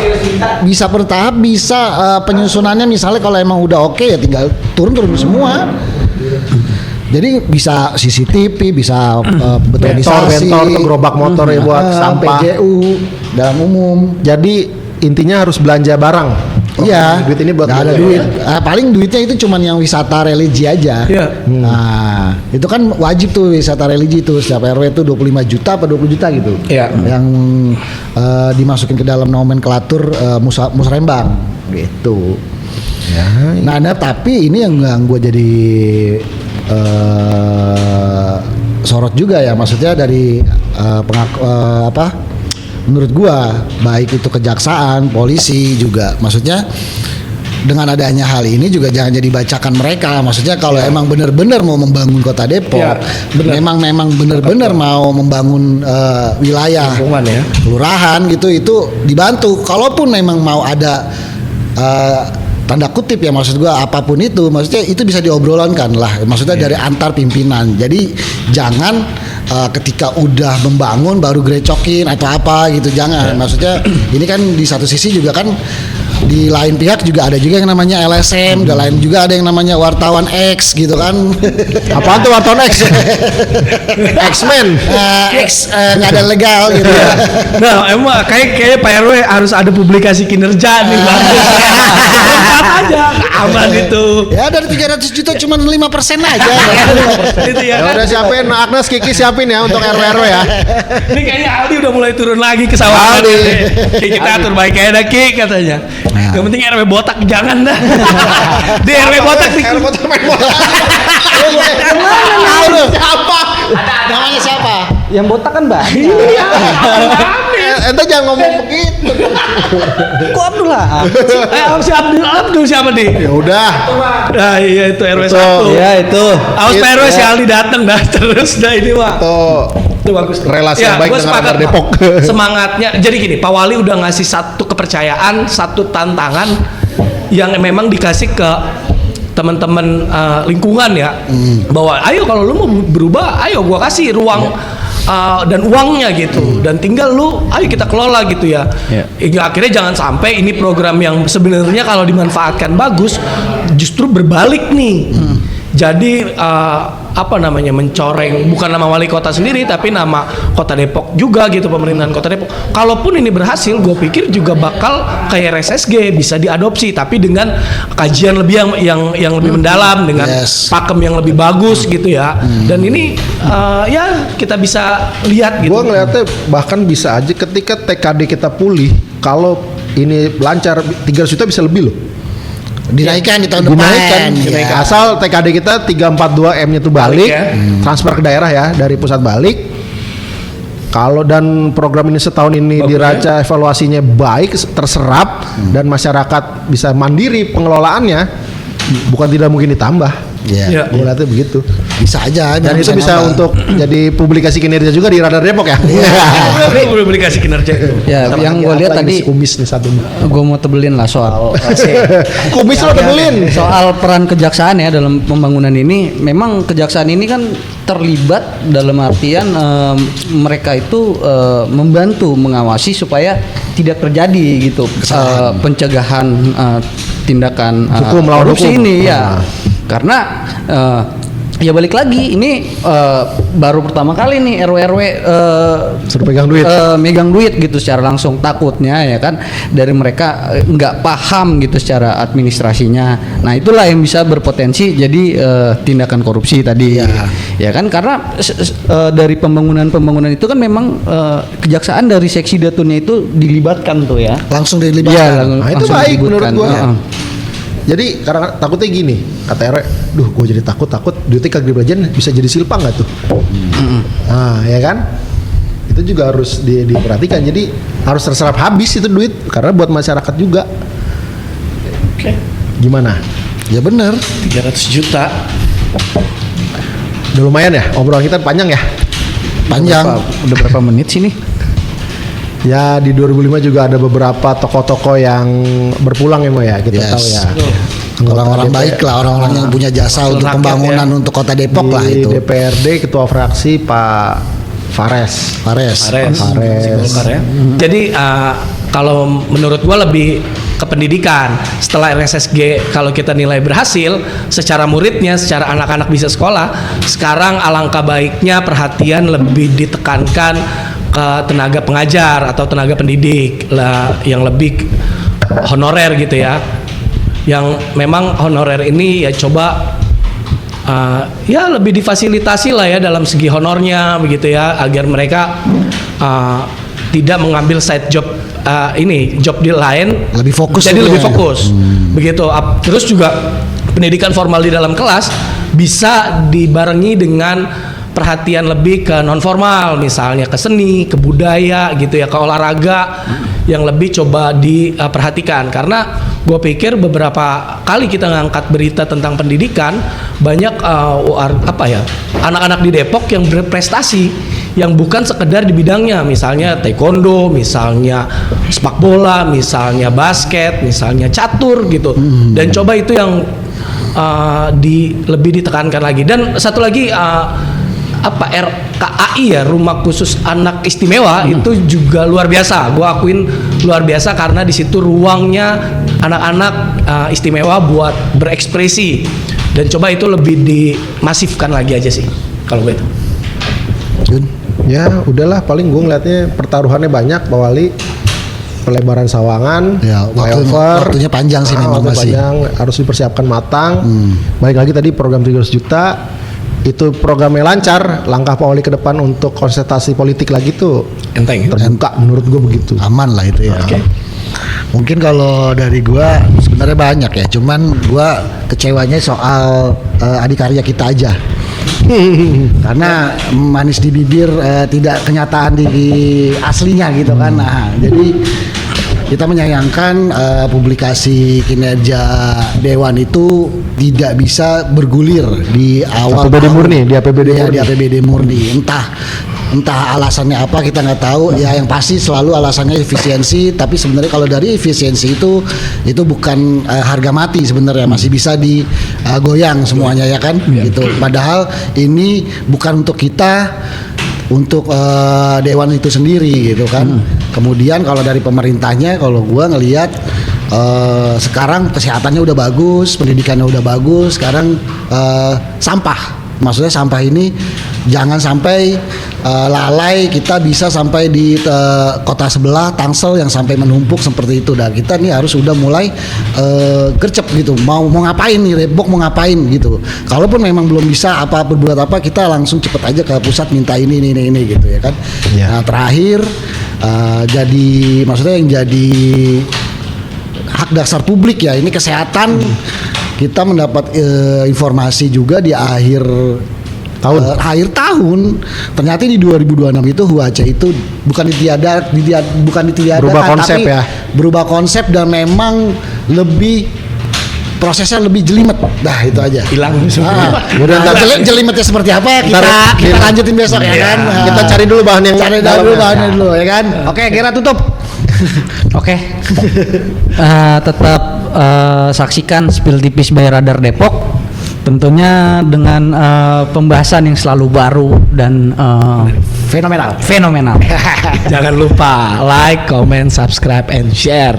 Bisa per tahap, bisa penyusunannya misalnya kalau emang udah oke ya tinggal turun semua. Jadi bisa CCTV, bisa betonisasi,
Bentor tuh gerobak motor ya buat sampah.
PJU dalam umum.
Jadi intinya harus belanja barang.
Iya,
Duit ini buat
nggak ada
belanja.
duit. Paling duitnya itu cuman yang wisata religi aja.
Iya.
Nah, itu kan wajib tuh wisata religi tuh setiap RW itu 25 juta apa 20 juta gitu.
Iya.
Yang dimasukin ke dalam nomenklatur musrembang gitu.
Ya,
Nah, tapi ini yang gue jadi sorot juga ya, maksudnya dari menurut gua baik itu kejaksaan, polisi juga, maksudnya dengan adanya hal ini juga jangan jadi bacakan mereka. Maksudnya kalau emang benar-benar mau membangun Kota Depok,
Ya, benar.
memang benar-benar mau membangun wilayah,
Lingkungan ya.
kelurahan gitu, itu dibantu. Kalaupun memang mau ada tanda kutip ya, maksud gua apapun itu, maksudnya itu bisa diobrolkan lah, maksudnya dari antar pimpinan. Jadi jangan ketika udah membangun baru grecokin atau apa gitu, jangan. Maksudnya ini kan di satu sisi juga kan di lain pihak juga ada juga yang namanya LSM, di lain juga ada yang namanya wartawan X gitu kan.
apaan tuh wartawan X? X-Men.
X nggak ada legal gitu ya.
Nah, emang kayak Pak RW harus ada publikasi kinerja nih, bagus. Lengkap aja, aman itu.
Ya dari 300 juta cuma 5% aja.
Itu ya.
Ya udah siapin, Agnes, Kiki siapin ya untuk RW ya.
Ini kayaknya Aldi udah mulai turun lagi ke sawah.
Aldi.
Ki, kita atur baik kayak ada Ki katanya.
Nah.
Yang penting RW botak jangan dah. Di RW botak di
RW botak main bola.
Tahu lu?
Siapa?
Namanya siapa?
Yang botak kan banyak.
Iya.
Ente jangan ngomong begitu.
Kok Abdullah?
Si Abdul siapa nih?
Ya udah.
Nah, iya itu RW
Betul.
1.
Ya itu.
Awas Pak RW si Aldi dateng dah terus dah ini mah.
Tuh.
Itu bagus.
Relasi yang baik
gua
dengan
sepakat,
Radar Depok.
Pak. Semangatnya. Jadi gini, Pak Wali udah ngasih satu kepercayaan, satu tantangan yang memang dikasih ke teman-teman lingkungan ya. Bahwa ayo kalau lu mau berubah, ayo gua kasih ruang dan uangnya gitu. Dan tinggal lu ayo kita kelola gitu ya. Hingga akhirnya jangan sampai ini program yang sebenarnya kalau dimanfaatkan bagus justru berbalik nih. Jadi apa namanya, mencoreng bukan nama wali kota sendiri tapi nama Kota Depok juga gitu, pemerintahan Kota Depok. Kalaupun ini berhasil, gue pikir juga bakal kayak RSSG bisa diadopsi tapi dengan kajian lebih yang lebih mendalam, dengan
Yes.
pakem yang lebih bagus gitu ya. Dan ini ya kita bisa lihat gitu.
Gue ngeliatnya bahkan bisa aja ketika TKD kita pulih, kalau ini lancar 300 juta bisa lebih loh.
Dinaikkan di tahun depan.
Dinaikkan. Asal TKD kita 342 M-nya tuh balik,
ya.
transfer ke daerah ya, dari pusat balik. Kalau dan program ini setahun ini
Bagus,
diraca evaluasinya baik, terserap dan masyarakat bisa mandiri pengelolaannya, bukan tidak mungkin ditambah.
Ya.
Ya.
Gue lihatnya begitu.
Bisa aja.
Dan itu bisa
nambah.
untuk jadi publikasi kinerja juga di Radar Depok ya.
Ini publikasi kinerja itu.
Ya, yang gue lihat tadi
kumis nih satu.
gue mau tebelin lah soal
Kumis lo tebelin.
soal peran kejaksaan ya dalam pembangunan ini. Memang kejaksaan ini kan terlibat dalam artian mereka itu membantu mengawasi supaya tidak terjadi gitu pencegahan tindakan
Hukum melawan
korupsi
hukum.
ini ya. Karena ya balik lagi ini baru pertama kali nih RW
Suruh pegang duit.
megang duit gitu secara langsung, takutnya ya kan dari mereka nggak paham gitu secara administrasinya. Nah itulah yang bisa berpotensi jadi tindakan korupsi tadi ya kan, karena dari pembangunan itu kan memang kejaksaan dari seksi datunnya itu dilibatkan tuh ya.
Langsung dilibatkan.
Nah, itu
langsung
baik menurut
dilibatkan.
gua. Jadi karena takutnya gini, kata RW, duh gue jadi takut duitnya kagak dibelajarin bisa jadi silpang nggak tuh? Nah ya kan, itu juga harus diperhatikan. Jadi harus terserap habis itu duit karena buat masyarakat juga.
Oke.
Gimana?
Ya benar.
300 juta.
Udah lumayan ya, obrolan kita panjang ya.
Panjang.
Udah berapa menit sih nih?
Ya di 2005 juga ada beberapa tokoh-tokoh yang berpulang ya Mo ya, kita
Yes.
tahu ya.
Orang-orang baik lah, orang-orang yang punya jasa untuk
rakyat
pembangunan
ya.
untuk kota Depok
Di
lah itu.
DPRD ketua fraksi Pak Fares.
Fares.
Si Golkar ya. Jadi kalau menurut gua lebih ke pendidikan. Setelah RSSG kalau kita nilai berhasil secara muridnya, secara anak-anak bisa sekolah, sekarang alangkah baiknya perhatian lebih ditekankan ke tenaga pengajar atau tenaga pendidik lah yang lebih honorer gitu ya. Yang memang honorer ini ya coba ya lebih difasilitasi lah ya dalam segi honornya begitu ya, agar mereka tidak mengambil side job job deal lain,
Lebih fokus
jadi
gitu
lebih
ya.
fokus begitu. Terus juga pendidikan formal di dalam kelas bisa dibarengi dengan perhatian lebih ke non formal, misalnya ke seni, ke budaya gitu ya, ke olahraga yang lebih coba diperhatikan. Karena gue pikir beberapa kali kita ngangkat berita tentang pendidikan, banyak anak-anak di Depok yang berprestasi yang bukan sekedar di bidangnya, misalnya taekwondo, misalnya sepak bola, misalnya basket, misalnya catur gitu. Dan coba itu yang lebih ditekankan lagi. Dan satu lagi RKAI ya, rumah khusus anak istimewa itu juga luar biasa. Gua akuin luar biasa karena di situ ruangnya anak-anak istimewa buat berekspresi, dan coba itu lebih dimasifkan lagi aja sih kalau gue itu.
Jun.
Ya udahlah, paling gue ngeliatnya pertaruhannya banyak Pak Wali. Pelebaran Sawangan,
Ya,
flyover,
waktunya panjang sih memang
waktu
masih.
panjang, harus dipersiapkan matang. Baik lagi tadi program 300 juta itu programnya lancar. Langkah Pak Wali ke depan untuk konsentrasi politik lagi tuh
Enteng.
terbuka menurut gue begitu.
Aman lah itu ya. Mungkin kalau dari gua sebenarnya banyak ya, cuman gua kecewanya soal adikarya kita aja. Karena manis di bibir, tidak kenyataan di aslinya gitu kan. Nah, jadi kita menyayangkan publikasi kinerja Dewan itu tidak bisa bergulir di awal
APBD
tahun.
murni, di APBD
Iya,
murni.
di APBD murni. Entah alasannya apa kita nggak tahu. Ya yang pasti selalu alasannya efisiensi. Tapi sebenarnya kalau dari efisiensi itu bukan harga mati sebenarnya, masih bisa digoyang semuanya ya kan. Gitu. Padahal ini bukan untuk kita, untuk Dewan itu sendiri gitu kan. Kemudian kalau dari pemerintahnya, kalau gua ngelihat sekarang kesehatannya udah bagus, pendidikannya udah bagus. Sekarang maksudnya sampah ini jangan sampai lalai, kita bisa sampai di kota sebelah Tangsel yang sampai menumpuk seperti itu. Dan kita nih harus udah mulai gercep gitu, mau ngapain nih Depok, mau ngapain gitu. Kalaupun memang belum bisa berbuat apa, kita langsung cepet aja ke pusat minta ini gitu ya kan.
Ya.
Nah terakhir maksudnya yang jadi hak dasar publik ya, ini kesehatan. Kita mendapat informasi juga di akhir tahun ternyata di 2026 itu Huace itu bukan ditiadakan,
Berubah konsep
tapi
ya.
berubah konsep dan memang prosesnya lebih jelimet. Nah itu aja.
Hilang semua.
Jelimetnya seperti apa kita lanjutin besok ya kan.
Kita cari dulu bahan yang
Cari dulu bahannya dulu ya kan. Oke, Gera tutup.
Oke. Tetap saksikan Spill Tipis by Radar Depok. Tentunya dengan pembahasan yang selalu baru dan fenomenal.
Jangan lupa like, comment, subscribe, and share.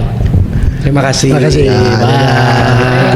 Terima kasih.
Terima kasih.
Bye.